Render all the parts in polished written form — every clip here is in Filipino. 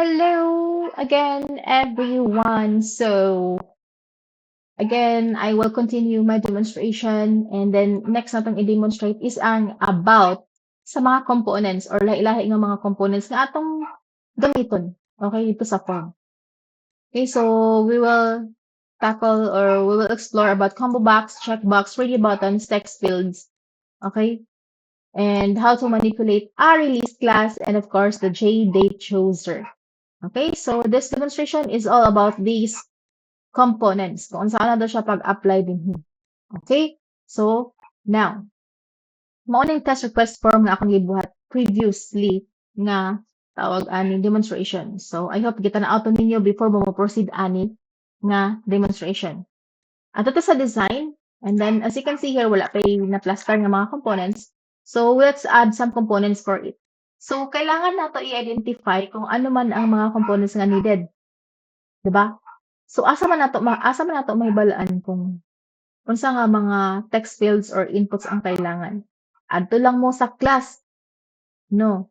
Hello again, everyone. So, again, I will continue my demonstration and then next natong i-demonstrate is ang about sa mga components or lahi-lahi nga mga components nga atong gamiton. Okay, dito sa form. Okay, so we will tackle or we will explore about combo box, checkbox, radio buttons, text fields. Okay, and how to manipulate a release class and of course the JDate chooser. Okay, so this demonstration is all about these components. Kung saan na daw siya pag-apply din. Okay, so now, mauna yung test request form nga akong gibuhat previously nga tawag ani demonstration. So I hope kita na auto ninyo before mo proceed ani nga demonstration. At ito sa design, and then as you can see here, wala pa yung na-plaster nga mga components. So let's add some components for it. So kailangan nato i-identify kung ano man ang mga components nga needed. Diba? So asa man nato mahibalaan kung unsa nga mga text fields or inputs ang kailangan. Adto lang mo sa class. No.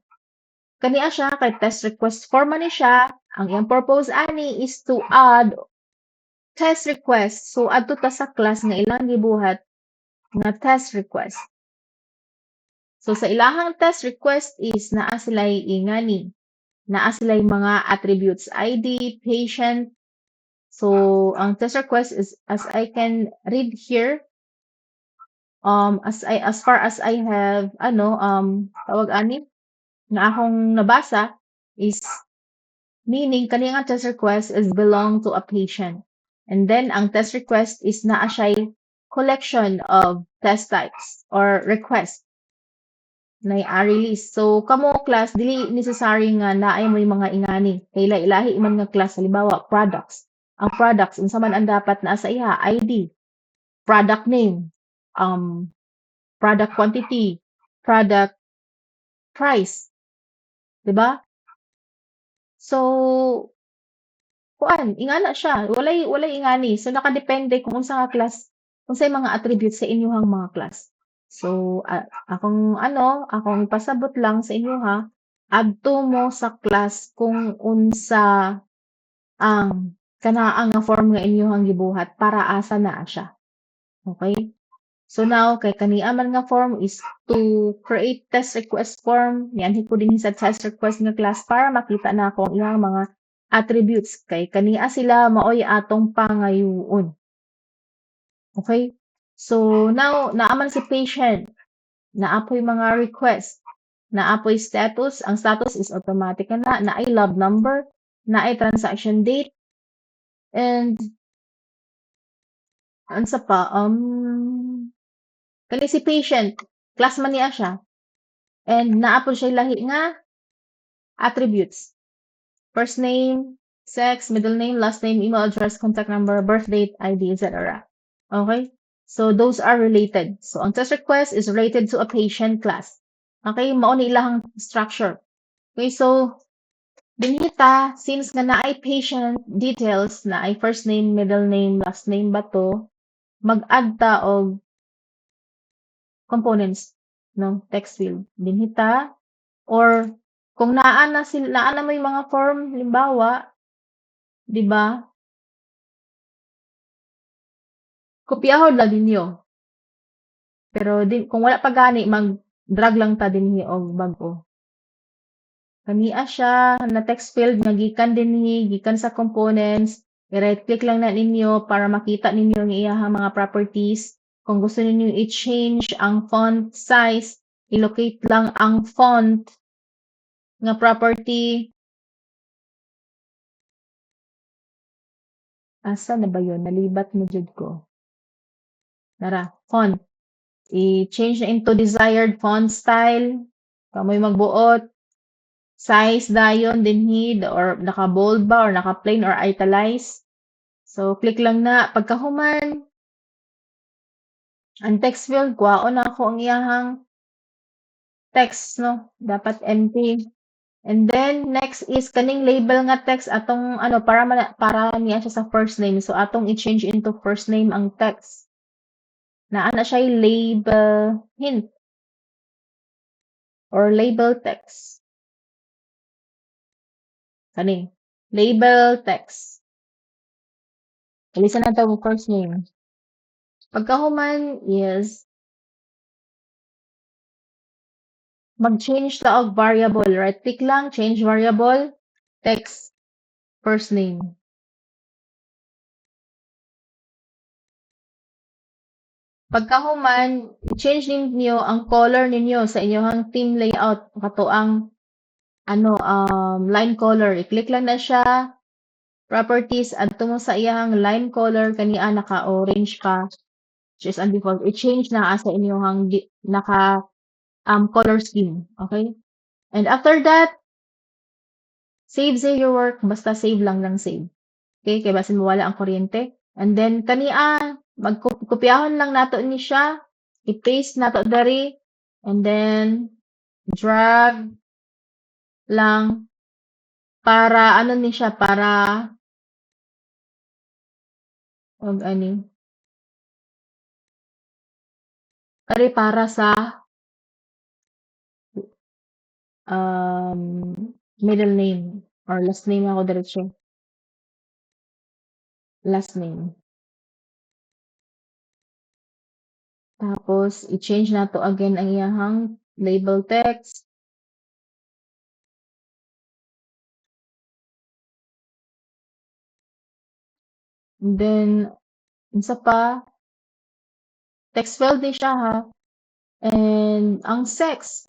Kaniya siya kay test request form man ni siya. Ang iyang purpose ani is to add test request. So adto ta sa class nga ilang gibuhat nga test request. So sa ilahang test request is naa sila'y ingani. Naa sila'y mga attributes ID, patient. So ang test request is as I can read here, as far as I have tawag ani nga akong nabasa is meaning kani nga test request is belong to a patient. And then ang test request is naa siya'y collection of test types or request na release. So kamo class dili necessary nga naay mo yung mga ingani. Kay ilahi man nga class halimbawa products. Ang products unsa man ang dapat naa sa iha ID, product name, product quantity, product price, 'di ba? So ingana siya, walay ingani. So nakadepende kung unsa nga class, unsay mga attributes sa inyong mga class. So akong pasabot lang sa inyo ha, adto mo sa class kung unsa ang kanaa nga form nga inyong gibuhat para asa naa siya. Okay? So now, kay kaniya man nga form is to create test request form. Yan, ko din sa test request nga class para makita na ako ang iyang mga attributes. Kay kaniya sila maoy atong pangayoon. Okay? So now, naaman si patient. Naapoy mga request. Naapoy status. Ang status is automatic na. Naay log number. Naay transaction date. And, ansa pa? Kani si patient, class man niya siya. And naapon siya lahi nga attributes. First name, sex, middle name, last name, email address, contact number, birth date, ID, etc. Okay? So those are related. So ang test request is related to a patient class. Okay? Mao ni ilahang structure. Okay, so dinhita, since nga naay patient details, naay first name, middle name, last name ba to, mag-add ta og components no text field dinhita or kung naa na may mga form halimbawa, 'di ba? Kopyahon lang ninyo. Pero kung wala pa gani mag-drag lang ta dinhi og bag-o. Kaniya siya na text field nga gikan dinhi, gikan sa components, i-right click lang na ninyo para makita ninyo ang iyahang mga properties. Kung gusto ninyo i-change ang font size, i-locate lang ang font nga property. Asa na ba yun? Nalibat mo jud ko. Nara, font. I-change na into desired font style. Kamoy magbuot. Size dayon dinhi or naka-bold ba or naka-plain or italize. So, click lang na. Pagkahuman, ang text field, kuhaon na ako ang iyahang text, no? Dapat empty. And then, next is kaning label nga text atong para niya siya sa first name. So, atong i-change into first name ang text. Naana siya label hint or label text. Kani, label text. Alisan na to first name. Pagkahuman is mag-change ta og variable. Right click lang, change variable, text, first name. Pagkahuman, i-change ninyo ang color ninyo sa inyong team layout. Kato ang line color. I-click lang na siya. Properties, adto mo sa iyang line color, kaniya naka-orange ka, which is ang default. I-change na sa inyong naka color scheme. Okay? And after that, save your work. Basta save lang ng save. Okay? Kaya basin mawala ang kuryente. And then, kaniya, magkopyahon lang nato ni siya. I-paste nato dari. And then, drag lang para ano ni siya, para para sa middle name or last name ako diretso. Last name. Tapos, i-change na to again ang iyahang label text. And then, isa pa, text field ni siya ha. And ang sex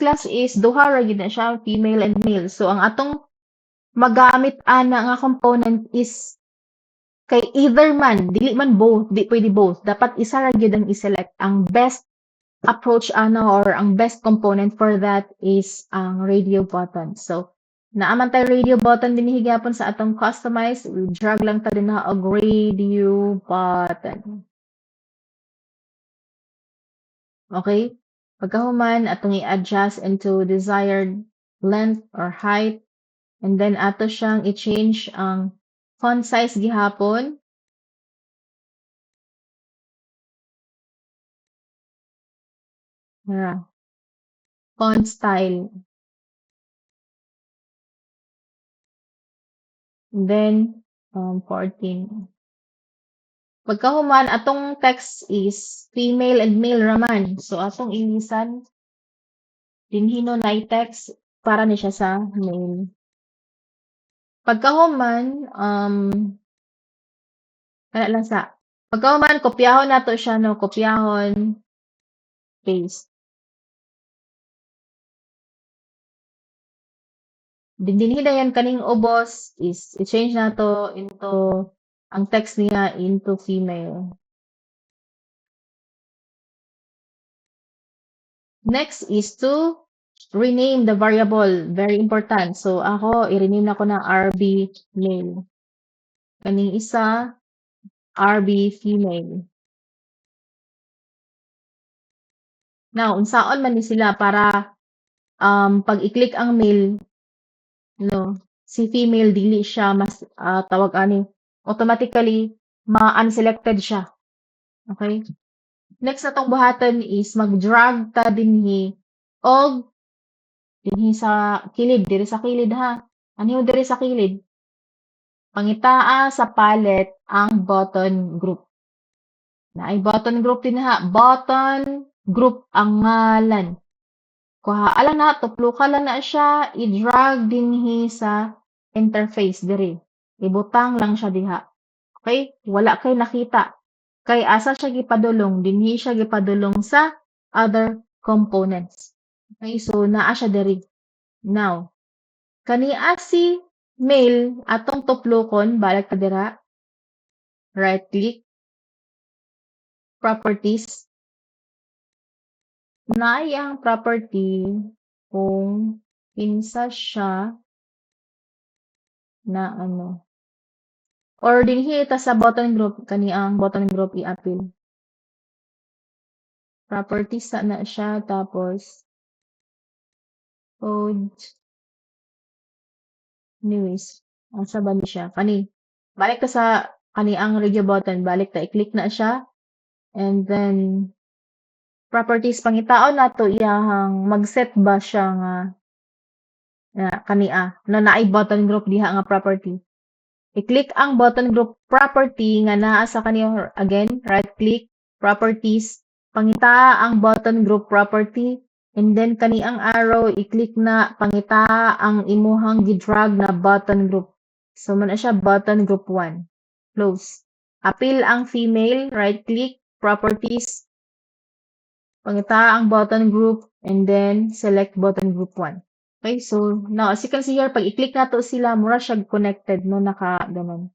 class is duha ra gid na siya, female and male. So ang atong magamit ana nga component is kay either man, dili man both, di pwede both. Dapat isa ra gyud ang i-select. Ang best approach or ang best component for that is ang radio button. So naaman tayo radio button din higapon sa atong customize, drag lang ta din na og radio button. Okay? Pagkahuman, atong i-adjust into desired length or height. And then, ato siyang i-change ang font size gihapon. Font style. And then, 14. Pagkahuman, atong text is female and male raman. So, atong ilisan, dinhino na i-text para ni siya sa male. Pagkahuman, pagkahuman, kopyahon nato siya, no? Kopyahon, paste. Dinhi na yan kaning ubos is i-change na to into ang text niya into female. Next is to rename the variable. Very important. So ako, i-rename na ko na RB male. Kaning isa, RB female. Now, unsaon man ni sila para pag i-click ang male, no, si female dili siya mas tawag ani automatically ma-unselected siya. Okay? Next natong buhaton is mag-drag ta dinhi og dinhi sa kilid, diri sa kilid ha. Ano diri sa kilid? Pangitaa sa palette ang button group. Naay button group din ha. Button group ang ngalan. Kuha ala na, tupluka lang na siya, i-drag dinhi sa interface diri. Ibutang lang siya diha. Okay? Wala kay nakita. Kay asa siya gipadulong, dinhi siya gipadulong sa other components. Okay? So, naa siya diri. Now, kaniya si male atong tuplukon, balik ka dira. Right click. Properties. Naay ang property kung kinsa siya na or dinhi ta sa button group kaniang button group i-appeal. Properties na siya tapos code. Anyways, asa ba ni siya? Balik ka sa kaniang radio button, balik ta i-click na siya. And then properties pangitaon nato iyahang mag-set ba siya nga kania na naay button group diha nga property. I-click ang button group property nga naa sa kaniya again, right click, properties, pangita ang button group property, and then kaniang arrow i-click na pangita ang imuhang gidrag na button group. So man siya button group 1. Close. Appeal ang female, right click, properties, pangita ang button group, and then select button group 1. Okay, so now as you can see here, pag i-click nato sila, mura siya connected no naka ganun.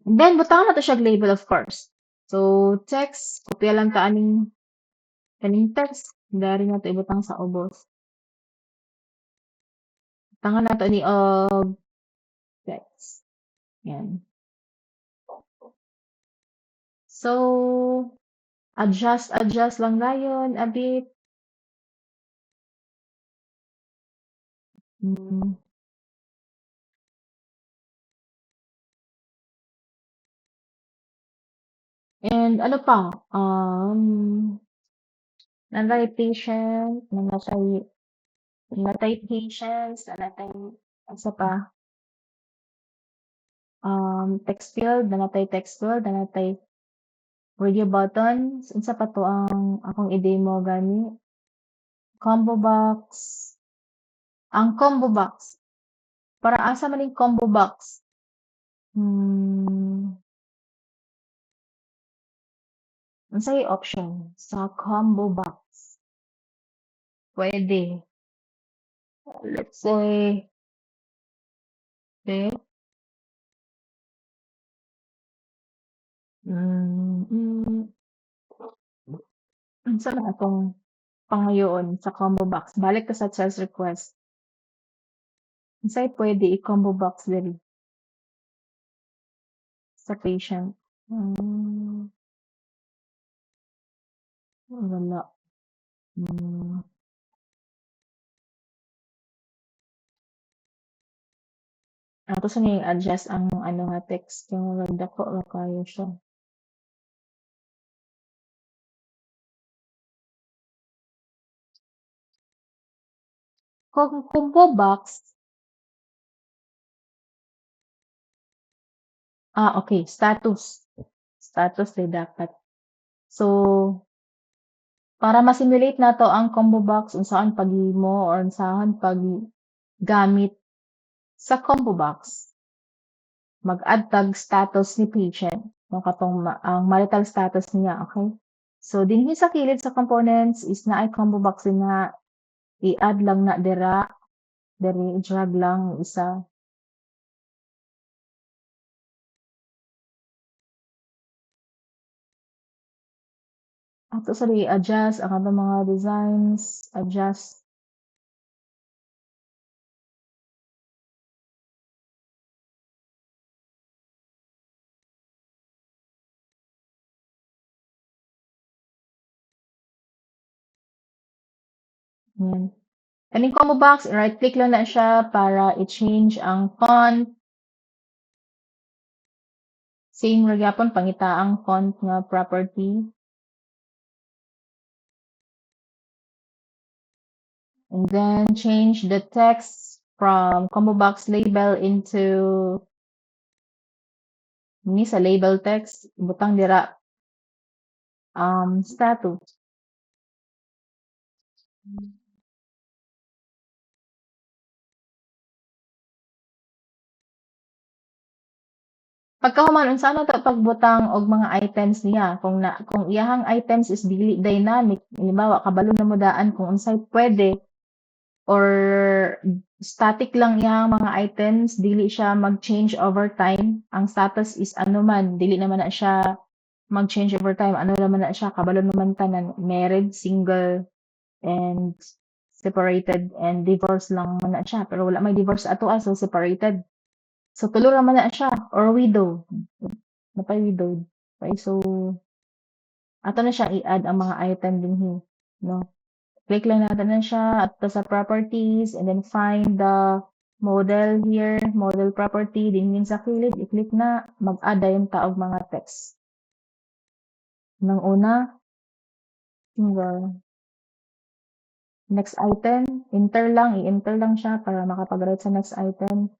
And then butang na to siya label of course. So text, kopya lang ta kaning text, dari na to ibutang sa ubos. Tangan na to ni og text. Yan. So adjust lang dayon a bit. Mm. And ano pa? Nanay patient, nanatay patience, nanatay asa pa? Nanatay text field, nanatay radio buttons. Unsa pa to ang akong i-demo gani? Combo box. Ang combo box. Para asa man yung combo box? Unsay option sa combo box? Pwede. Let's say, okay. Unsa man atong pangayoon sa combo box? Balik ka sa sales request. Unsay pwede i-combo box diri sa patient? Wala. Ato sa ni adjust ang ano nga text yung dako ra kayo siya. Kung combo box, okay, status. Status din dapat. So, para ma-simulate nato ang combo box unsaon paghimo or unsaon paggamit sa combo box, mag-add tag status ni patient no katong ang marital status niya, okay? So dinhi sa kilid sa components is naay combo box din na i-add lang na diri i-drag lang isa. Ato sa i-adjust ang atong mga designs, adjust. Yan. Kaning combo box, right click lang na siya para i-change ang font. Same ra gyapon pangita ang font nga property. And then change the text from combo box label into ni sa label text butang dira status. Pagkahuman unsa na to pagbutang og mga items niya kung iyahang items is dili dynamic, halimbawa kabalo na mo daan kung unsay pwede or static lang iyang mga items, dili siya mag-change over time. Ang status is ano man, dili naman na siya mag-change over time. Ano naman na siya, kabalo naman tanan, married, single, and separated, and divorce lang man na siya. Pero wala may divorce ato so separated. So tulo naman na siya, or widow. Napay widowed. Okay, so ato na siya i-add ang mga item dinhi, no? Click lang natin na siya at sa properties and then find the model here, model property, din sa kilid, i-click na, mag-add yung taog mga text. Nang una, single. Next item, enter lang, i-enter lang siya para makapag-write sa next item.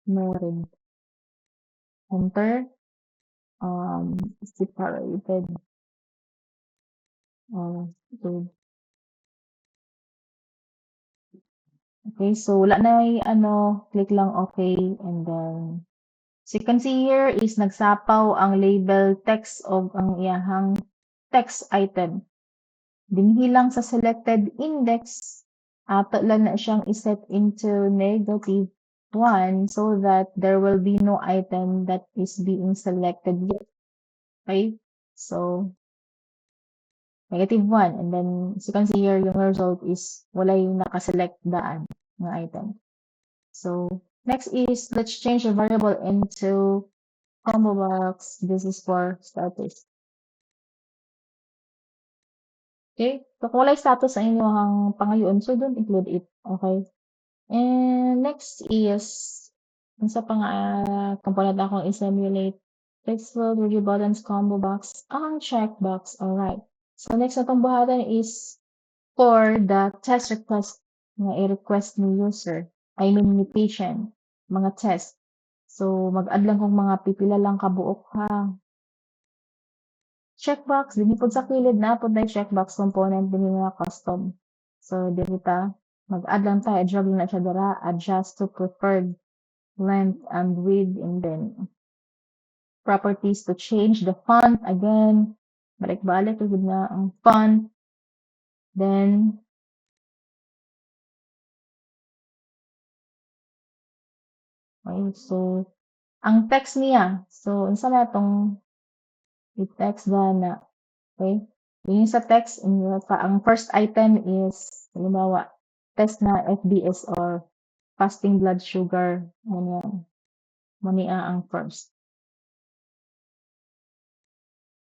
No rin. Enter. Separated. Good. Okay, so wala na click lang okay, and then so you can see here is nagsapaw ang label text og ang iyahang text item. Dinhi lang sa selected index, ato lang na siyang iset into -1 so that there will be no item that is being selected yet. Okay? So, -1, and then as you can see here, yung result is wala yung nakaselect daan ng item. So, next is let's change the variable into combo box. This is for status. Okay? So, kung wala status sa inyong pangayon, so don't include it. Okay? And next is, sa pang component na akong i-simulate, textful, review buttons, combo box, ang checkbox. Alright. So, next na itong buhatan is for the test request nga i-request ni user. I mean, ni patient. Mga test. So, mag-add lang kung mga pipila lang kabuok ha. Checkbox, dinhi pod sa kilid na pod na checkbox component dinhi nga custom. So, dito mag-add lang tayo, drag lang na siya dira, adjust to preferred length and width, and then properties to change the font again. Balik-balik gud na ang font. Then, okay, so ang text niya. So, unsa na tong i-text na, okay? Yung sa text, ang first item is, halimbawa, test na FBS or fasting blood sugar. Ano, mania ang first.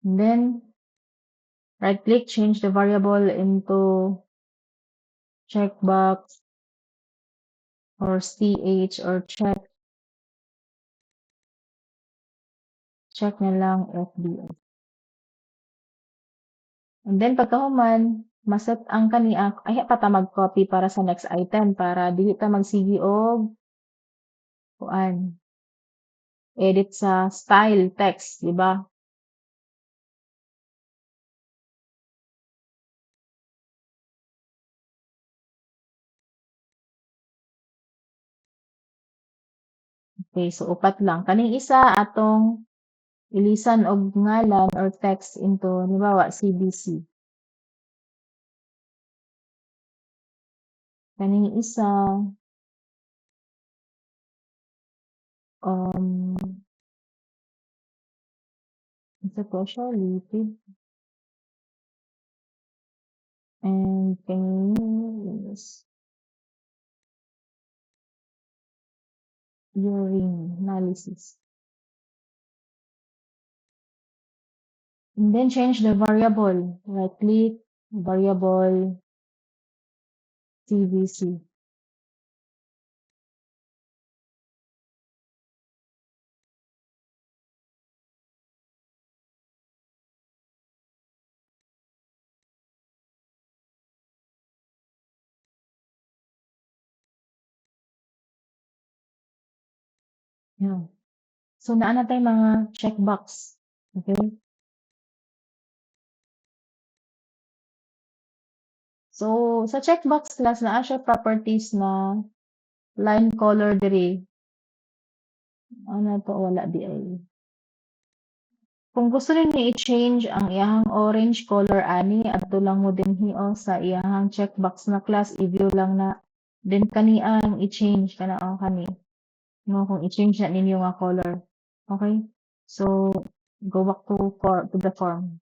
And then, right-click, change the variable into checkbox or CH or check na lang FBS. And then, pagkahuman, maset ang kaniya, ay pata mag-copy para sa next item para dili ta magsigi og kuan edit sa style text, di ba? Okay, so upat lang. Kaning isa atong ilisan og ngalan or text into halimbawa CBC. Kaning isa um isa to siya lipid and kaning is urine analysis. And then change the variable. Right click, variable CBC. Yan. So naa na tayong mga checkbox. Okay? So sa checkbox class naa siya properties na line color diri. Ano to wala di ay. Kung gusto ninyo i-change ang iyahang orange color ani adto lang mo dinhi sa iyahang checkbox na class i-view lang na then kani ang i-change kana ang kani. No, kung i-change na ninyo nga color. Okay? So go back to the form.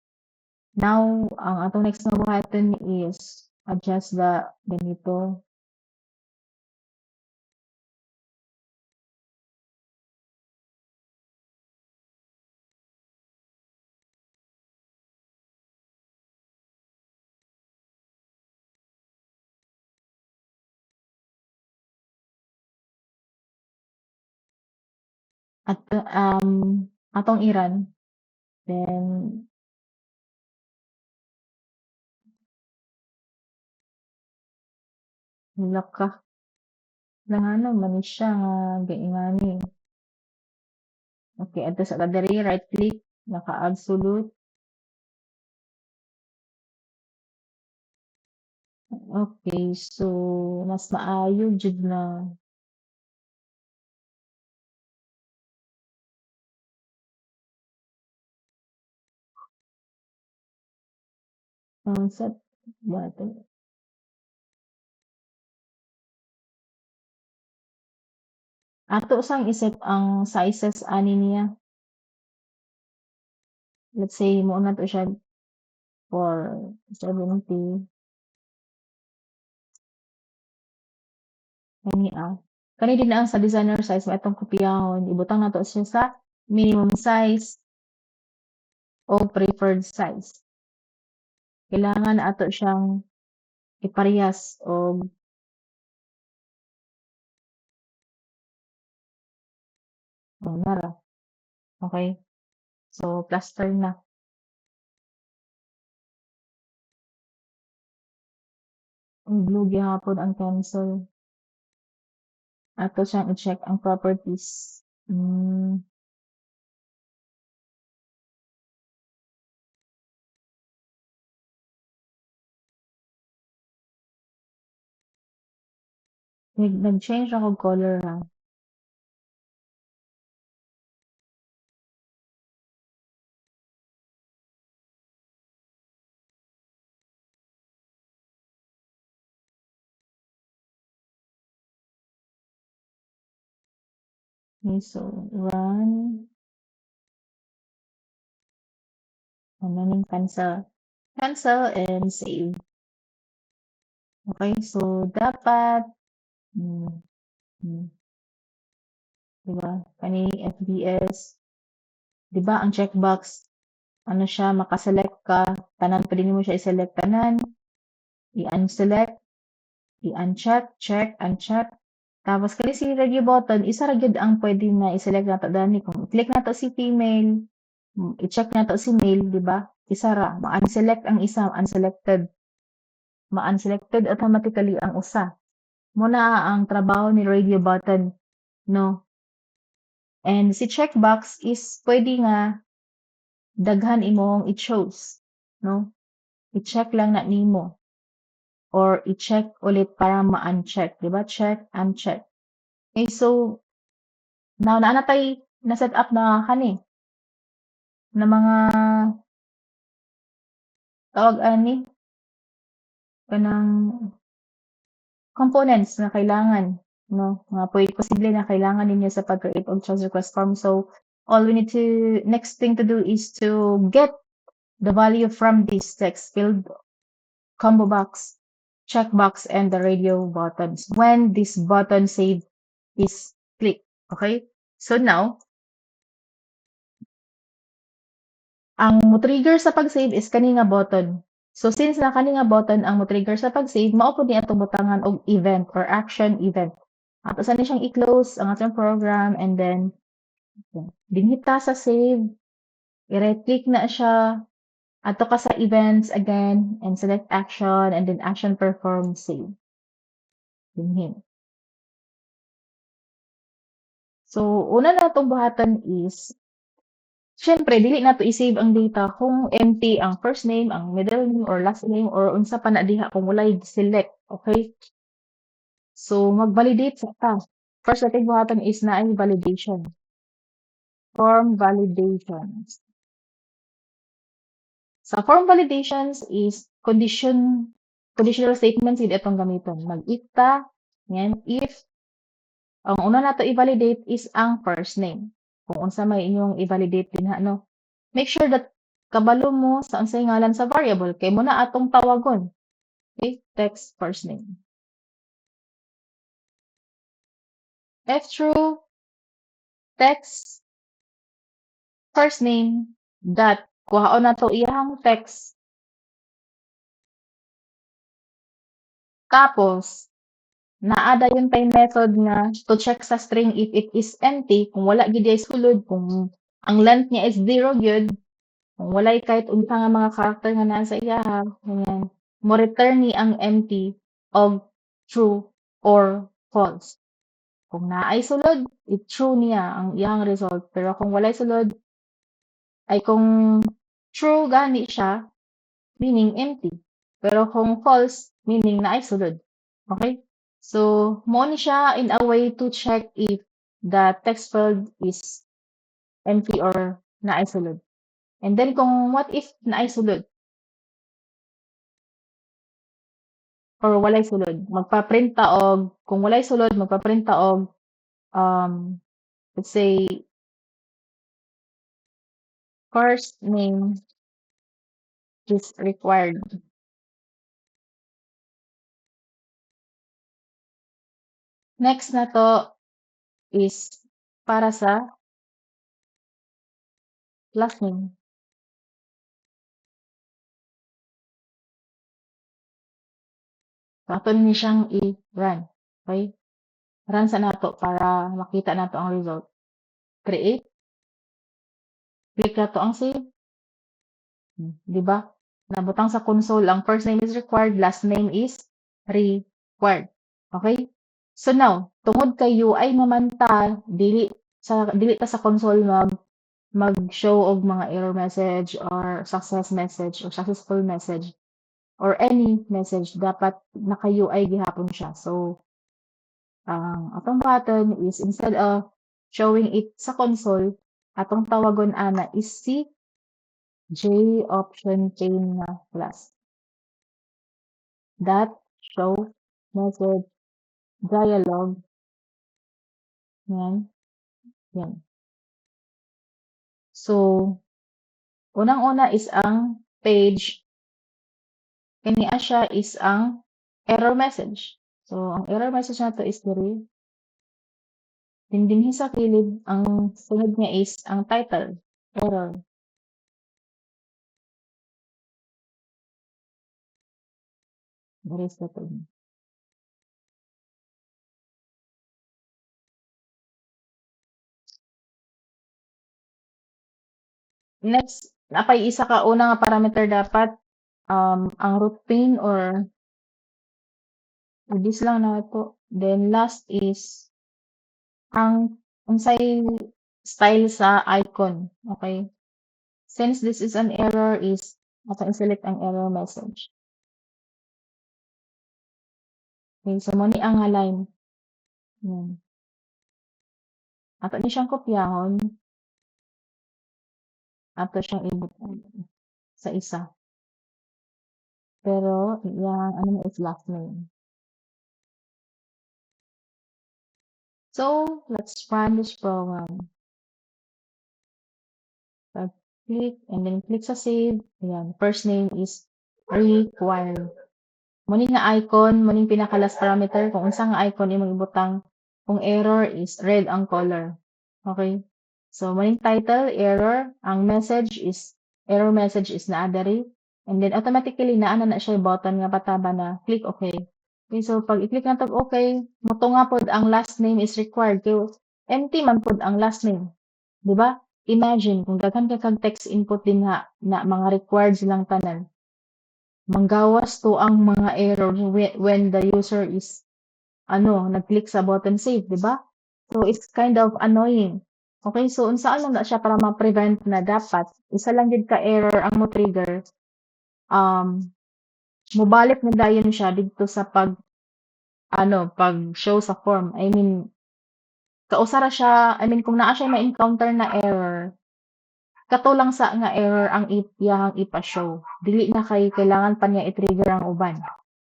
Now, ang atong next na buhaton is adjust the ganito. At atong iran. Then Hala ka, nangano man ni siya nga gaingani. Okay, adto sa diri right click, naka-absolute. Okay, so mas maayo jud na ang sa button. Ato sang iset ang sizes ani niya. Let's say mo na to siya for 70 kani Kani din ang sa designer size mo atong kopiyahon, ibutang nato siya sa minimum size o preferred size. Kailangan ato siyang iparehas og nara. Okay? So plaster na. Ang blue gihapon ang cancel. Ato siyang i-check ang properties. Hmm, nag-change ako color ha. Okay, so run. Ano ning cancel. Cancel and save. Okay, so dapat hmm, hmm, diba? Kani FBS, diba ang checkbox, ano siya, makaselect ka, tanan pwede mo siya i-select tanan, i-unselect, i-uncheck, check, uncheck. Tapos kani si review button, isa ra gyud ang pwede na i-select nato dani kung i-click nato si female, i-check nato si male, di ba? Isa ra, ma-unselect ang isa, unselected. Ma-unselected automatically ang usa. Muna ang trabaho ni radio button, no? And si checkbox is pwede nga daghan imong i-choose, no? I-check lang na nimo or i-check ulit para ma-uncheck, di ba? Check, uncheck. Okay, so now na tay na set up na kani na mga tawag ani kanang components na kailangan, no? Mga pwede posible na kailangan ninyo sa pag-create og change request form. So all we need to next thing to do is to get the value from this text field, combo box, checkbox, and the radio buttons when this button save is clicked. Okay? So now, ang mo-trigger sa pag-save is kani nga button. So since na kani nga button ang mo-trigger sa pag-save, mao pud ni atong butangan og event or action event. Ato sa ni siyang i-close ang atong program and then dinhita sa save, i-right click na siya, ato ka sa events again and select action and then action perform save. Dinhin. So una na atong buhatan is siyempre dili nato i-save ang data kung empty ang first name, ang middle name or last name or unsa pa na diha kung walay select, okay? So mag-validate sa ta. First nating buhatan is na ay validation. Form validations. Sa form validations is conditional statements gid itong gamiton. Mag-if ta, yan, if ang una nato i-validate is ang first name. Kung unsa may inyong i-validate dinha, no? Make sure that kabalo mo sa unsay ngalan sa variable kay mo na atong tawagon. Okay? Text first name. F true text first name dot kuhaon na to iyang text. Tapos naa dayon tay method nga to check sa string if it is empty kung wala gid ay sulod kung ang length niya is 0 gyud kung walay kahit unsa nga mga character nga naa sa iyaha ganyan mo return ni ang empty og true or false. Kung naay sulod, true niya ang iyang result. Pero kung walay sulod, ay kung true gani siya, meaning empty. Pero kung false, meaning naay sulod. Okay? So, mo ni siya in a way to check if the text field is empty or naay sulod. And then kung what if naay sulod or walay sulod, magpa-print ta og kung walay sulod, magpa-print ta og um, let's say first name is required. Next na to is para sa last name. So, ato ni siyang i-run. Okay? Run sa nato para makita nato ang result. Create. Click na to ang save. Di ba? Nabutang sa console, ang first name is required, last name is required. Okay? So now, tungod kay UI naman ta, dili ta sa console mag-show og mga error message or success message or successful message or any message, dapat naka-UI gihapon siya. So, ang atong button is instead of showing it sa console, atong tawagon ana is si J option chain na class. That show message dialog. Yan. Yan. So, unang-una is ang page. Kaniya siya is ang error message. So, ang error message na to is diri. Dindinhi sa kilid, ang sunod niya is ang title. Error. Diri sa to. Next, napay isa ka una nga parameter dapat ang routine or this lang na to. Then last is ang unsay style sa icon. Okay? Since this is an error is ato i-select ang error message. Okay, so mo ni ang line. Yan. Ato ni siyang kopyahon. Ato siyang ibutan sa isa. Pero yang ano na is last name. So, let's run this program. So, click and then click sa save. Ayan, first name is required. Muning nga icon, muning pinaka-last parameter, kung unsa nga icon imong ibutang, kung error is red ang color. Okay? So, muning title, error, ang message is, error message is naa diri. And then automatically naa na siya button nga pataba na click okay. Okay, so pag i-click na tag okay, motunga pod ang last name is required. Kaya empty man pod ang last name. Di ba? Imagine kung daghan ka kag text input din na mga required silang tanan. Manggawas to ang mga error when the user is nag-click sa button save, di ba? So it's kind of annoying. Okay, so unsaan lang na siya para ma-prevent na dapat isa lang gid ka error ang mo trigger. Mobalik na dayon siya didto sa pag show sa form. I mean, kausara siya, kung naa siya ma-encounter na error, kato lang sa nga error ang iyahang ipa-show. Dili na kay kailangan pa niya i-trigger ang uban.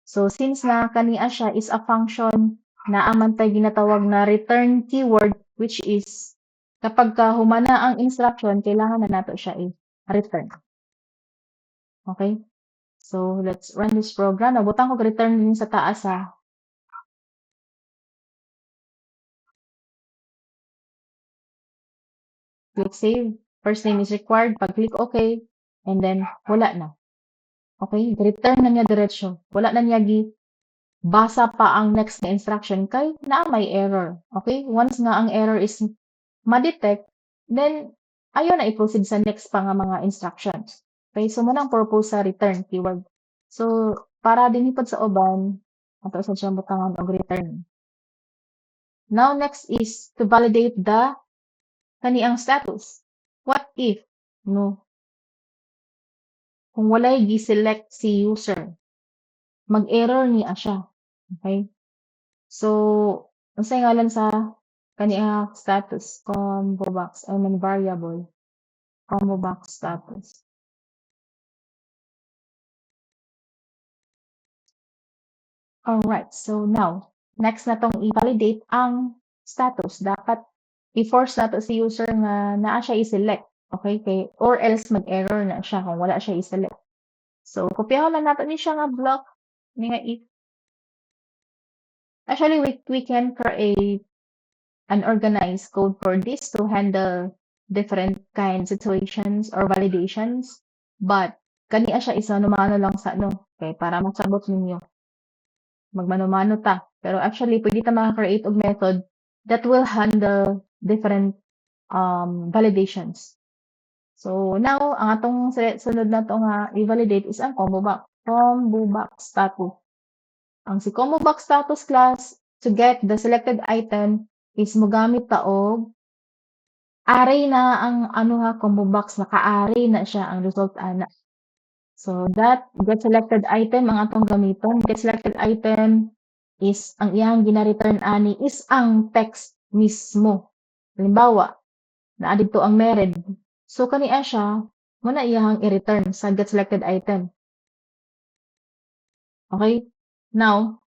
So, since na kaniya siya is a function na amantay ginatawag na return keyword, which is kapag humana ang instruction, kailangan na nato siya i-return. Okay? So, let's run this program. Nabutang ko return din sa taas ha. Click save. First name is required. Pag-click OK. And then, wala na. Okay? Return na niya diretsyo. Wala na niya basa pa ang next na instruction kay na may error. Okay? Once nga ang error is ma-detect, then ayaw na i-proceed sa next pa nga mga instructions. Okay? So, munang purpose sa return keyword. So, para din hipad sa uban, Ato sa siyang butangan og return. Now next is to validate the kaniang status. What if no kung walay gi-select si user, mag-error niya siya. Okay? So, unsay ngalan sa kaniya status combo box I mean variable combo box status. Alright, so now, next na tong i-validate ang status. Dapat i-force nato si user nga naa siya i-select. Okay? Or else mag-error na siya kung wala siya i-select. So, kopyahon lang nato ni siya nga block ni nga if. Actually, we can create an organized code for this to handle different kind situations or validations. But, kaniya siya isa numano lang sa ano. Okay? Para masabot ninyo. Magmano-mano ta. Pero actually, pwede ta maka-create og method that will handle different validations. So, now, ang atong sunod na to nga i-validate is ang combo box. Combo box status. Ang si combo box status class to get the selected item is mogamit ta og array na ang ano ha combo box naka-array na siya ang result ana. So that get selected item ang atong gamiton. Get selected item is ang iyang gina-return ani is ang text mismo. Halimbawa, naa didto ang mered. So kaniya siya mo na iyang i-return sa get selected item. Okay? Now,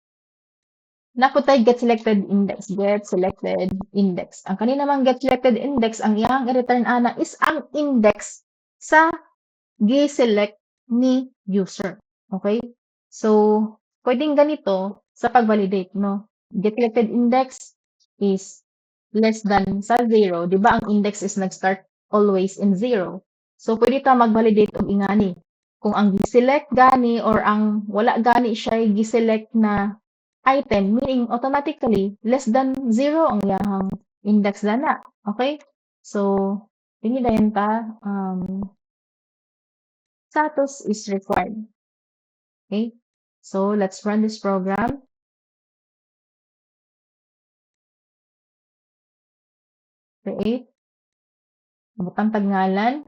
naputay get selected index. Get selected index. Ang kanina namang get selected index, ang iyang i-return ana is ang index sa gi-select ni user. Okay? So, pwedeng ganito sa pag-validate, no? Get selected index is less than sa 0. Di ba ang index is nag-start always in 0. So, pwede ta mag-validate og ingani. Kung ang gi-select gani or ang wala gani siya gi-select na item, meaning automatically less than 0 ang iyahang index dana. Okay? So, tingin dayon ta status is required. Okay? So, let's run this program. Create. Butang tagngalan.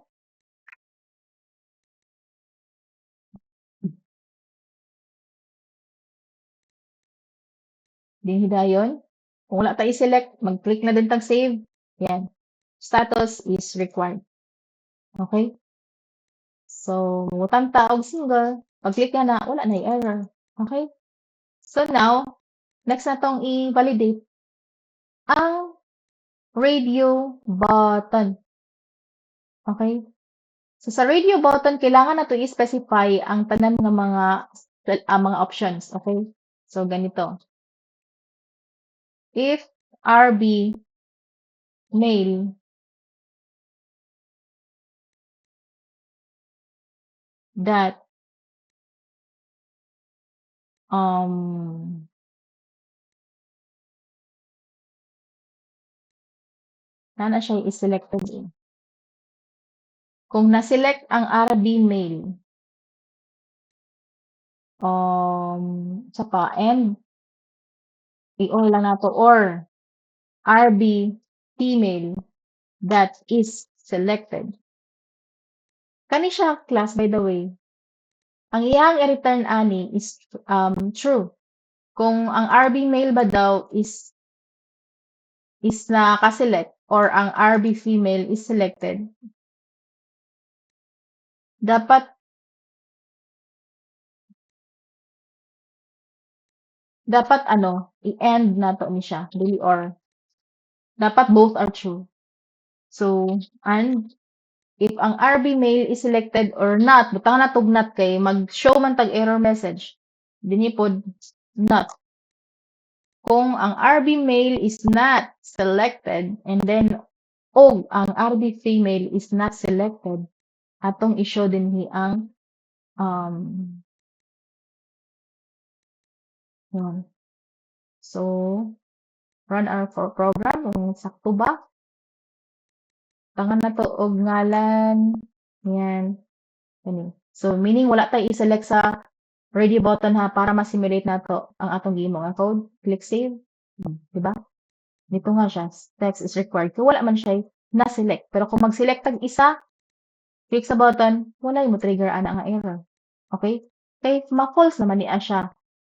Din hidayon. Kung wala tayo select, mag-click na din tag save. Yan. Status is required. Okay? So, butang ta og single. Pag-click na, wala na error. Okay? So now, next na tong i-validate ang radio button. Okay? So sa radio button, kailangan na to i-specify ang tanan ng mga options. Okay? So ganito. If RB mail that na siya i-selected in. Kung na-select ang RB mail, saka and i-or lang nato or RB female that is selected. Kani siya class, by the way. Ang iyang i-return ani is true. Kung ang RB male ba daw is naka-select or ang RB female is selected, dapat i-end nato ni siya, dili or dapat both are true. So, and if ang RB male is selected or not, butang na tog not kay mag-show man tag error message. Dinhi pod not. Kung ang RB male is not selected and then ang RB female is not selected, atong i-show dinhi ang yun. So, run our program kung sakto ba. Tangan na to og ngalan. Yan. So, meaning wala tayo i-select sa ready button ha para ma-simulate nato ang atong gihimo nga code. Click save. Di ba? Dito nga siya, text is required. Kung wala man siya na-select. Pero kung mag-select tag isa, click sa button, wala mo trigger ana nga error. Okay? Kay ma-false naman niya siya.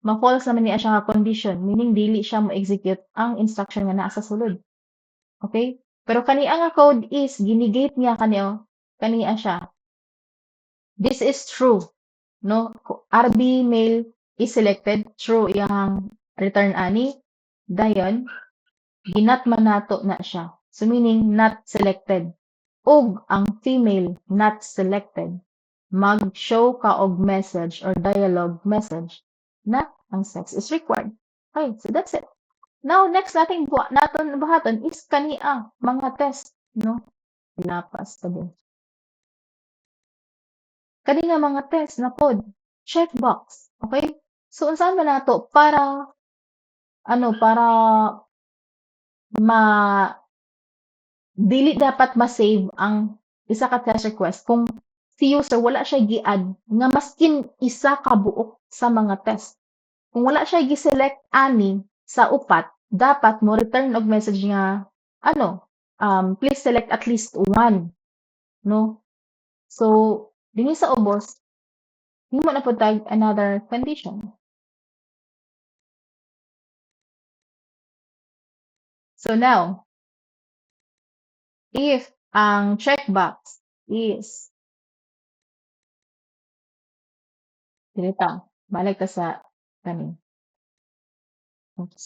Ma-false naman niya siya nga condition, meaning dili siya mo execute ang instruction nga naa sa sulod. Okay? Pero kaniya nga code is ginigate niya kaniya, kaniya siya. This is true. No? RB mail is selected, true iyang return ani. Dayon, ginat man nato na siya. So meaning not selected. Ug ang female not selected, mag-show ka og message or dialogue message na ang sex is required. Okay, so that's it. Now, next naton buhaton is kaniya mga test, no? Pinapas tabi. Kani nga mga test na pod, checkbox. Okay? So, unsaon man nato para para ma dili dapat ma-save ang isa ka test request kung si user wala siya gi-add nga maskin isa ka buok sa mga test. Kung wala siya gi-select ani sa upat, dapat mo return og message nga please select at least one, no? So, dinhi sa ubos, himo na pud tag another condition. So now, if ang checkbox is dito, balik ta sa kani. Oops.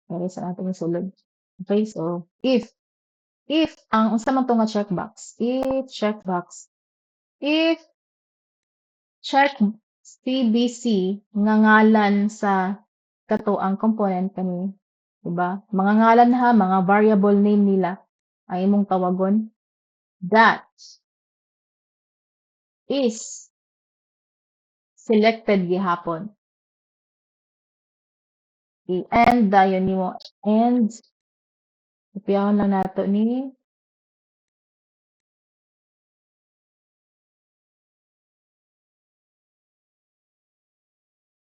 Balik sa ating sulod. Okay, so if ang unsa man to nga checkbox, if check CBC nga ngalan sa kato ang component kani, diba? Mga ngalan ha, mga variable name nila ang imong tawagon. That is selected gihapon. I-end dayon nimo. And ipiyahon lang nato ni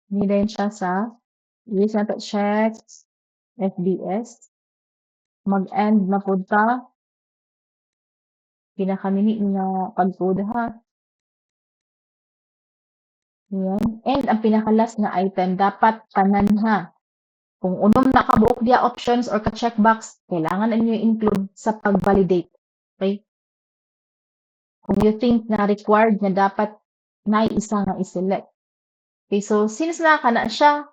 din siya sa use nato check FBS. Mag-end na pud ta. Pinakamini nga pag-code ha. Yan. And ang pinaka-last na item, dapat tanan ha. Kung unom na kabuok dia options or ka-checkbox, kailangan ninyo include sa pag-validate. Okay? Kung you think na required na dapat na isa nga i-select. Okay, so since na siya,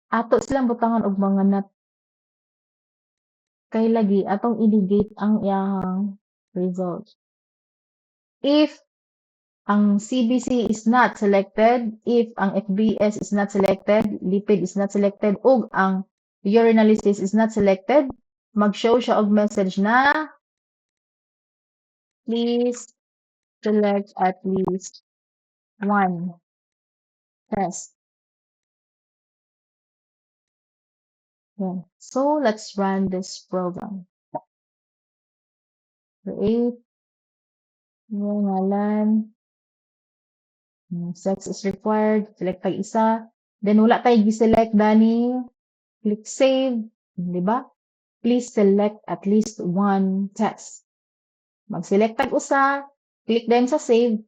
ato silang butangan og mga not kay lagi atong i-negate ang iyang result. If ang CBC is not selected, if ang FBS is not selected, lipid is not selected, ug ang urinalysis is not selected, mag-show siya og message na please select at least one test. Yeah. So let's run this program. Create yung ngalan. Sex is required. Select tag isa. Then wala tayo gi-select dani. Click save. Di ba? Please select at least one test. Mag-select tag usa. Click din sa save.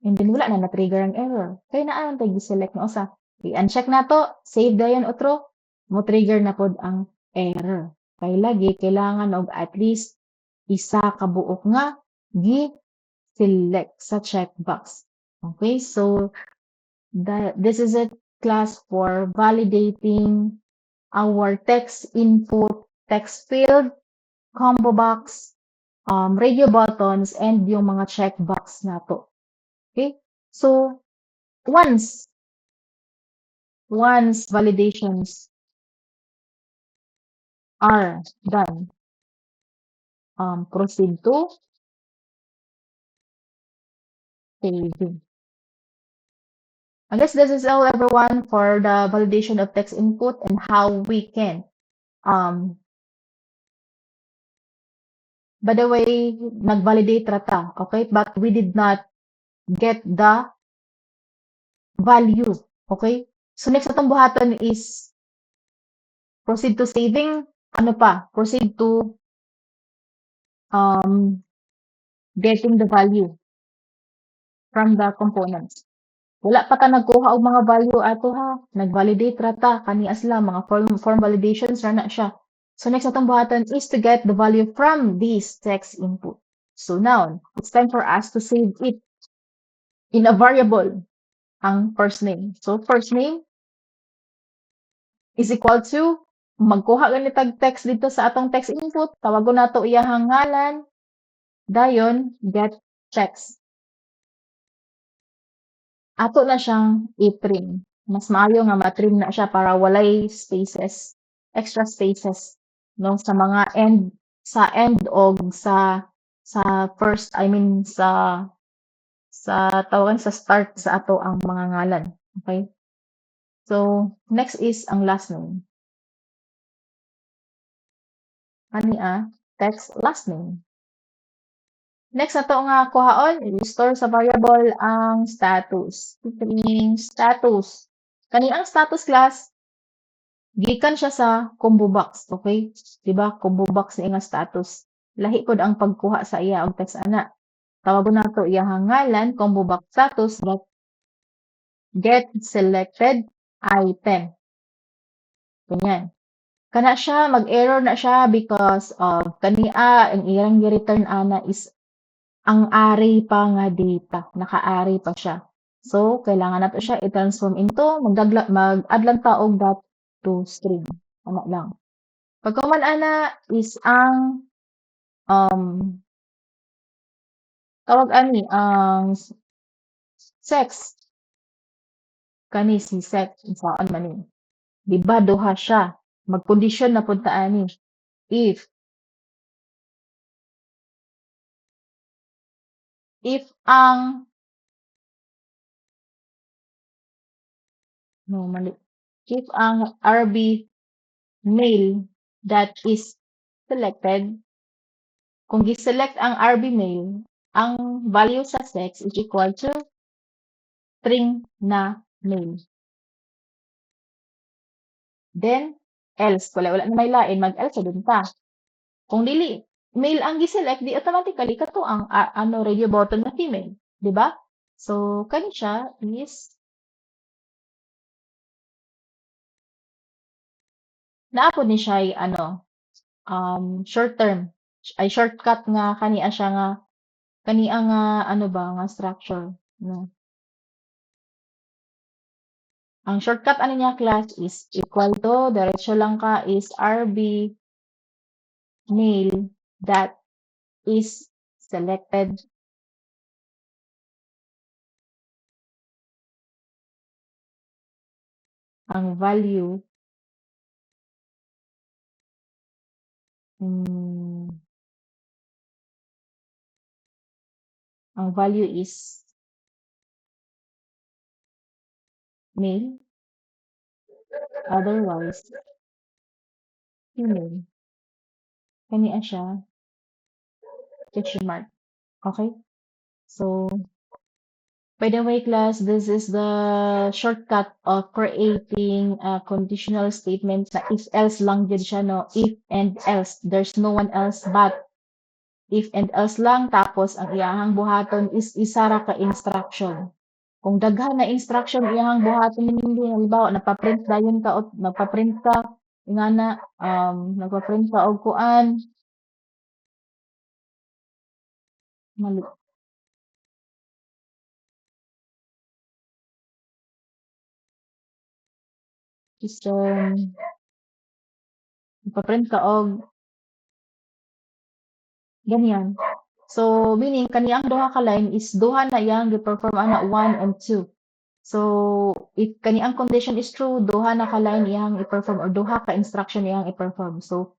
And then wala na na-trigger ang error. Kaya naan tayo gi-select na usa. I-uncheck na to. Save dayon otro. Mo-trigger na pod ang error. Kaya lagi kailangan og at least isa ka buok nga gi-select sa checkbox. Okay, so this is a class for validating our text input, text field, combo box, radio buttons, and yung mga checkbox nato. Okay, so once validations are done, proceed to saving. I guess this is all, everyone, for the validation of text input and how we can By the way, nag-validate rata, okay? But we did not get the value, okay? So next atong buhaton is proceed to saving, ano pa? Proceed to um getting the value from the components. Wala pa ta nagkuha og mga value ato ha. Nag-validate ra ta kanias lang mga form validations ra na siya. So next atong buhaton is to get the value from this text input. So now, it's time for us to save it in a variable ang first name. So first name is equal to magkuha gani tag text dito sa atong text input, tawagon nato iyahang ngalan, dayon get text. Ato na siyang i-trim. Mas maayo nga ma-trim na siya para walay spaces, extra spaces no sa mga end og sa first, I mean sa tawagan sa start sa ato ang mga ngalan. Okay? So next is ang last name. Ani text last name. Next na to nga kuhaon, i-store sa variable ang status. String status. Kani ang status class, gikan siya sa combo box, okay? Diba? Combo box ni nga status. Lahi pod ang pagkuha sa iya og text ana. Tawagon nato iyang ngalan, combo box status, get selected item. Ganyan. Kana siya, mag-error na siya because of kania ang iyang gi-return ana is ang array pa nga data, naka-array pa siya. So, kailangan nato siya i-transform into mag-add lang ta og dot to string. Ana lang. Pagkaman ana is ang tawag ani ang sex. Kani si sex saan man ni. Di ba duha siya? Mag-condition na pud ta ani. If ang no mali. If ang RB male that is selected, kung gi-select ang RB male, ang value sa sex is equal to string na male. Then, else. Wala na may lain, mag-else dun ta. Kung dili, male ang gi-select, di automatically kato ang radio button na female. Di ba? So, kani siya is naapod ni siya ay short term. Ay shortcut nga kani siya nga kani ang ano ba nga structure no. Ang shortcut ani niya class is equal to diretso lang ka is RB male that is selected ang value ang value is male, otherwise female. Kani siya question mark. Okay? So, by the way, class, this is the shortcut of creating a conditional statement na if else lang dyan siya, no? If and else. There's no one else but if and else lang. Tapos, ang iyahang buhaton is isa ra ka instruction. Kung daghan na instruction iyahang buhaton hindi halimbawa napaprint dayon ka o nagpaprint ka ingana nagpaprint ka og kuan mali is nagpaprint ka og ganyan. So meaning kaniyang duha ka line is duha na iyang gi-perform ana 1 and 2. So if kaniyang condition is true, duha na ka line iyang i-perform or duha ka instruction iyang i-perform. So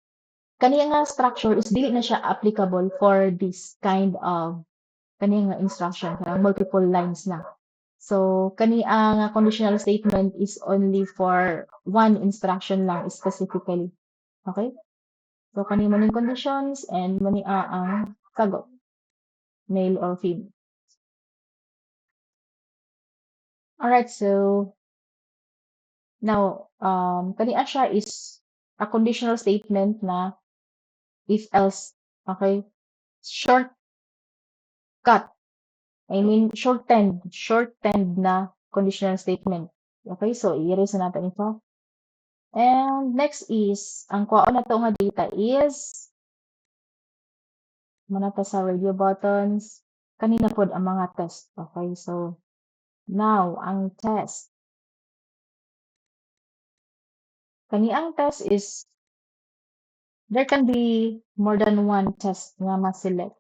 kaniyang nga structure is dili na siya applicable for this kind of kaniyang nga instruction, kanang multiple lines na. So kani ang conditional statement is only for one instruction lang specifically. Okay? So kanimo ning conditions and mani ang sagot, male or female. Alright, so now kani siya is a conditional statement na if else, okay? Shortcut, I mean shortened na conditional statement. Okay, so i-erase na natin ito. And next is, ang kwaon na to nga data is, muna ta sa radio buttons, kanina pod ang mga test. Okay, so now, ang test. Kani ang test is, there can be more than one test nga ma-select.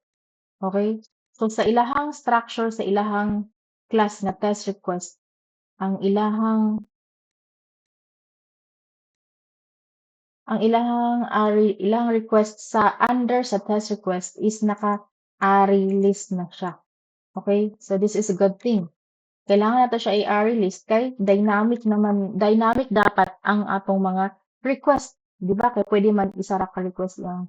Okay? So sa ilahang structure, sa ilahang class nga test request, ang ilahang ilang request sa under sa test request is naka-array list na siya. Okay? So this is a good thing. Kailangan nato siya i-array list kay dynamic dapat ang atong mga request. Di ba? Kay pwede man isa ra ka request lang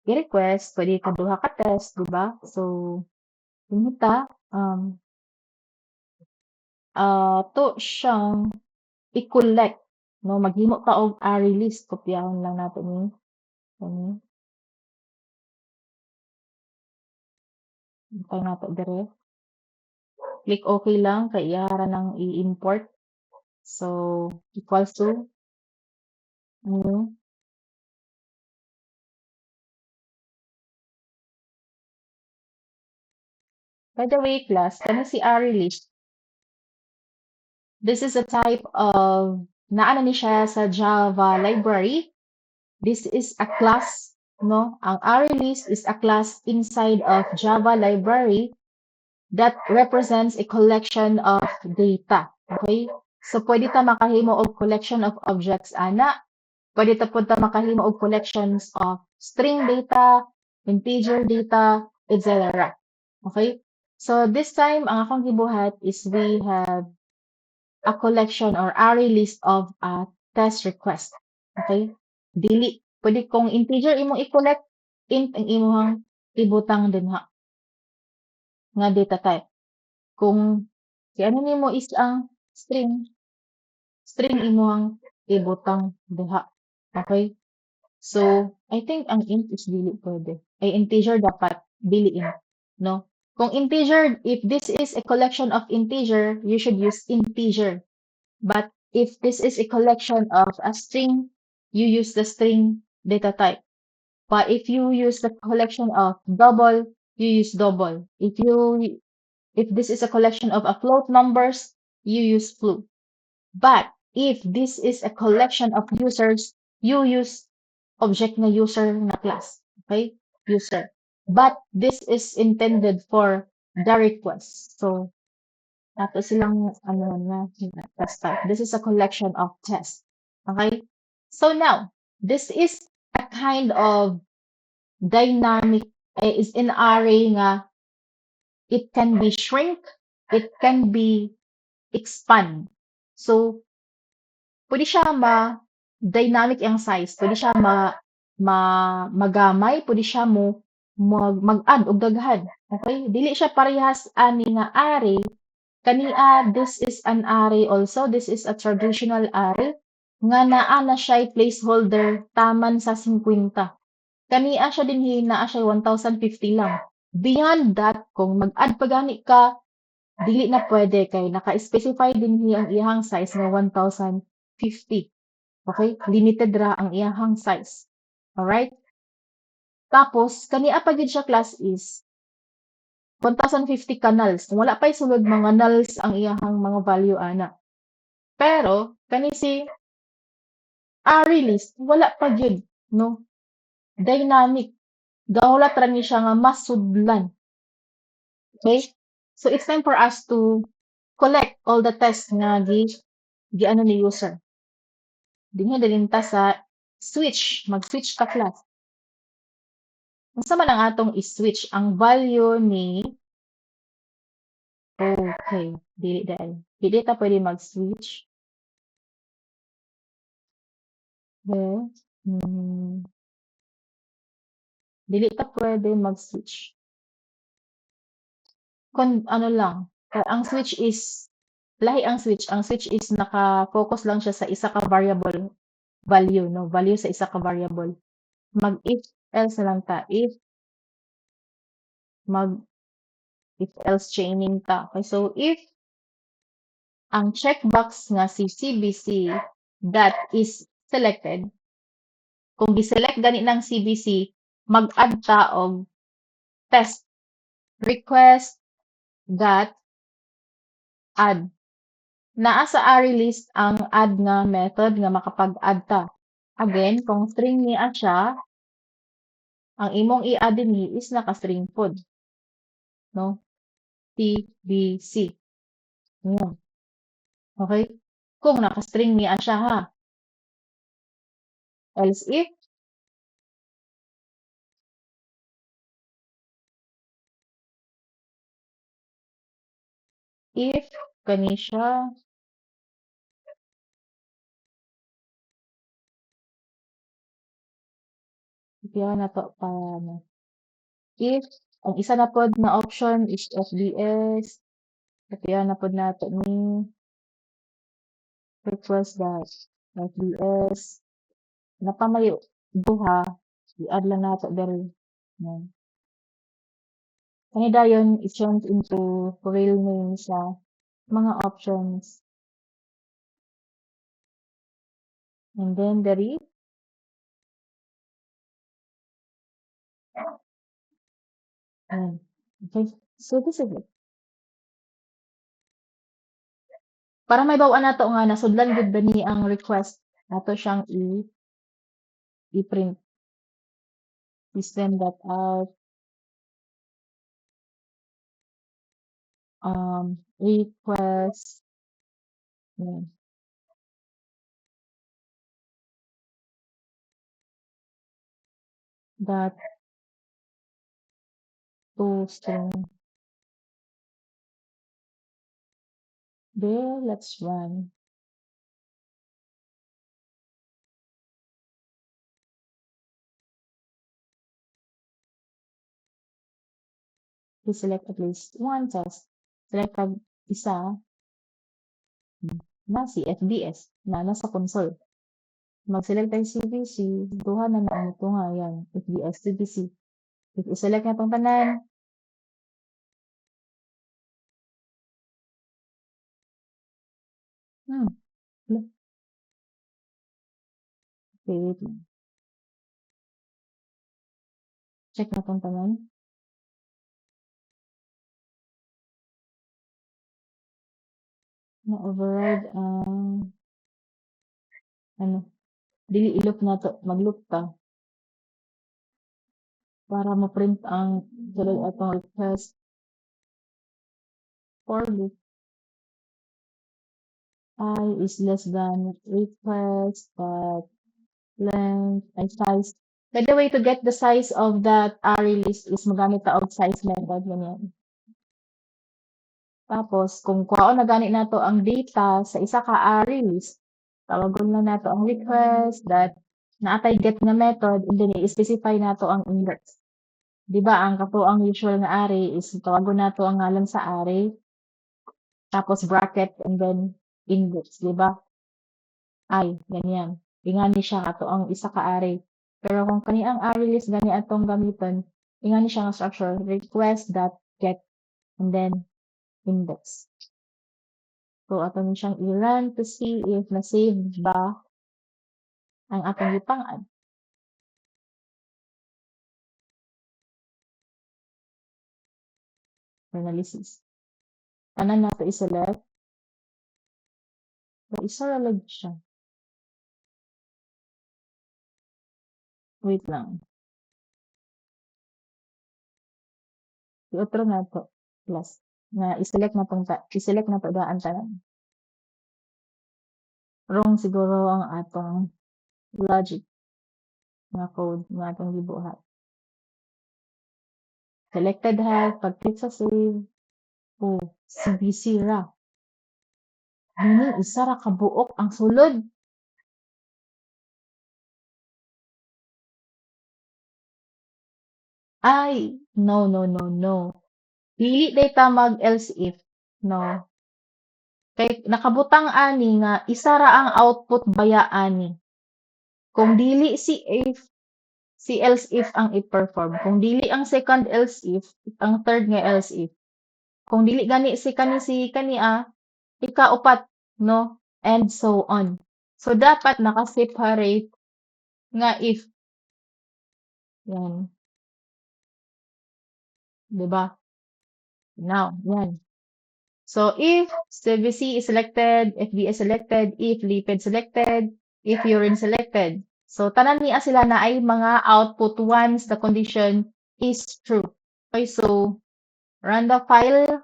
i-request, pwede ka duha ka test, di ba? So, yun to siyang i-collect, no? Maghimo ta og array list. Kopyahon lang natin ni kani. Hintay nato dire. Click okay lang kay iyara nang i-import. So, equals to new. By the way, class, kani si array list. This is a type of naano ni siya sa Java library. This is a class, no? Ang array list is a class inside of Java library that represents a collection of data. Okay? So, pwede ta makahimo og collection of objects, ana. Pwede ta pud ta makahimo og collections of string data, integer data, etc. Okay? So, this time, ang akong gibuhat is we have a collection or array list of a test request. Okay? Dili. Pwede kung integer imong i-collect, int ang imong ibutang dinha nga data type. Kung ano nimo is ang string imong ibutang diha. Okay? So, I think ang int is dili pwede. Ay integer dapat dili int, no? Kung integer, if this is a collection of integer, you should use integer. But if this is a collection of a string, you use the string data type. But if you use the collection of double, you use double. If this is a collection of a float numbers, you use float. But if this is a collection of users, you use object na user na class. Okay? User. But this is intended for the request. So, nato silang test type. This is a collection of tests. Okay? So now, this is a kind of dynamic, is an array nga it can be shrink, it can be expand. So, pwede siya dynamic ang size, pwede siya magamay, pwede siya mag-add og daghan. Okay? Dili siya parehas ani nga array. Kania, this is an array also. This is a traditional array nga naa na siya placeholder taman sa 50. Kania siya dinhi naa siya 1,050 lang. Beyond that, kung mag-add pa gani ka, dili na pwede kay naka-specify dinhi ang iyang size nga 1,050. Okay? Limited ra ang iyang size. Alright? Tapos, kania pa gid siya class is 1,050 ka nulls. Kung wala pa'y sulod mga nulls ang iyahang mga value ana. Pero, kani si array list, wala pa gyud, no? Dynamic. Gahulat ra ni siya nga masudlan. Okay? So, it's time for us to collect all the tests nga ano ni user. Dinhi dalinta sa switch. Mag-switch ka class. Unsa man ang atong i-switch? Ang value ni okay, dili dahil. Dili ta pwede mag-switch. Okay. Dili ta pwede mag-switch. Ano lang, ang switch is lahi ang switch. Ang switch is naka-focus lang siya sa isa ka variable value, no? Value sa isa ka variable. Mag-if else na lang ta. If else chaining ta. Okay, so if ang checkbox nga si CBC that is selected, kung gi-select gani ng CBC, mag-add ta og test request that add. Naa sa array list ang add nga method nga makapag-add ta. Again, kung string niya siya, ang imong i-add dinhi is naka-string pod, no? TBC. Yan. Okay? Kung naka-string niya siya ha. Else if kani siya ipiyaw na to para ano. If ang isa na pod na option is FBS, ipiyaw na pod nato ni request that FBS. Napamayo duha, i-add lang nato diri. Yan. Kani dayon i-change into real name sa mga options. And then diri ayan. Okay. So this is it. Para may bawa nato nga nasudlan gud ba ni ang request nato siyang i-print. System.out request yan. Dot to string. There, let's run. We select at least one test. Select ang isa na si FBS na nasa console. Mag-select tayo CBC, duha na ang ito nga yan, FBS, CBC. If i-select na itong tanan, okay, wait lang. Check na itong tanan. Na-override ang ano, dili i-loop na to, mag-loop ka para ma-print ang sulod atong request for loop I is less than request but length and size. By the way, to get the size of that array list is magamit ta og size method ganyan. Tapos kung kuhaon na gani nato ang data sa isa ka array list, tawagon na nato ang request that naatay get nga method and then i-specify nato ang index. Di ba ang kato ang usual nga array is tawagon nato ang ngalan sa array tapos bracket and then index, di ba? Ay, ganyan. Ingani siya kato ang isa ka array. Pero kung kani ang array list gani atong gamiton, ingani siya nga structure request dot get and then index. So ato ni siyang i-run to see if na-save ba ang atong gipang-add. Analysis. Tanan nato i-select. So isa ra lang siya. Wait lang. I-otro nato plus na i-select na tong i-select na to daan tanan. Wrong siguro ang atong logic nga code nga atong gibuhat. Selected ha, pag-click sa save, CBC ra. Meaning, isa ra kabuok ang sulod. Ay, no, no, no, no. Dili data mag else if. No. Kay nakabutang ani nga isa ra ang output baya ani. Kung dili si if, si else if ang i-perform. Kung dili ang second else if, ang third nga else if. Kung dili gani si kani ikaupat, no? And so on. So dapat naka-separate nga if. Yan, 'di ba? Now, yan. So if CVC is selected, if B is selected, if lipid selected, if urine selected. So tanan niya sila na ay mga output once the condition is true. Okay, so run the file,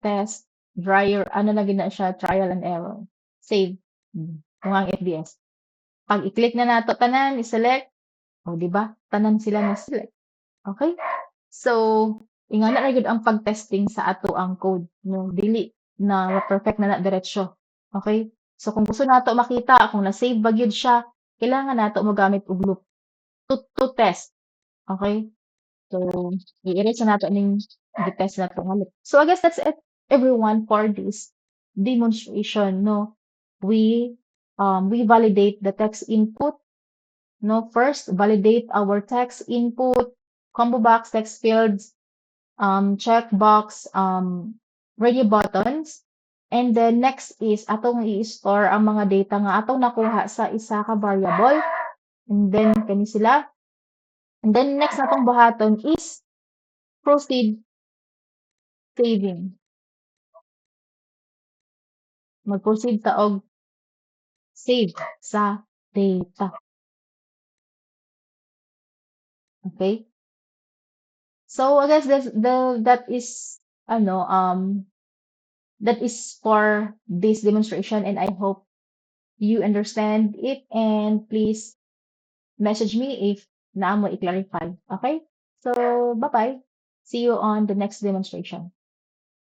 test, dryer, ano na gina siya, trial and error. Save. Kung ang FBS. Pag i-click na nato tanan, i-select, o di ba? Tanan sila na select. Okay? So, ingana na gyud ang pag-testing sa ato ang code, no? Dili na perfect na diretsyo. Okay? So, kung gusto nato makita kung na-save ba gyud siya, kailangan nato mogamit og loop to test. Okay? So, i-erase na nato ning i-test nato nga loop. So, I guess that's it, everyone, for this demonstration, no? We validate the text input. No, first, validate our text input, combo box, text fields, checkbox, radio buttons. And then next is atong i-store ang mga data nga atong nakuha sa isa ka variable. And then kani sila. And then next natong buhaton is proceed saving. Mag-proceed ta og save sa data. Okay? So I guess that is ano that is for this demonstration, and I hope you understand it, and please message me if naa mo i-clarify. Okay? So bye-bye. See you on the next demonstration.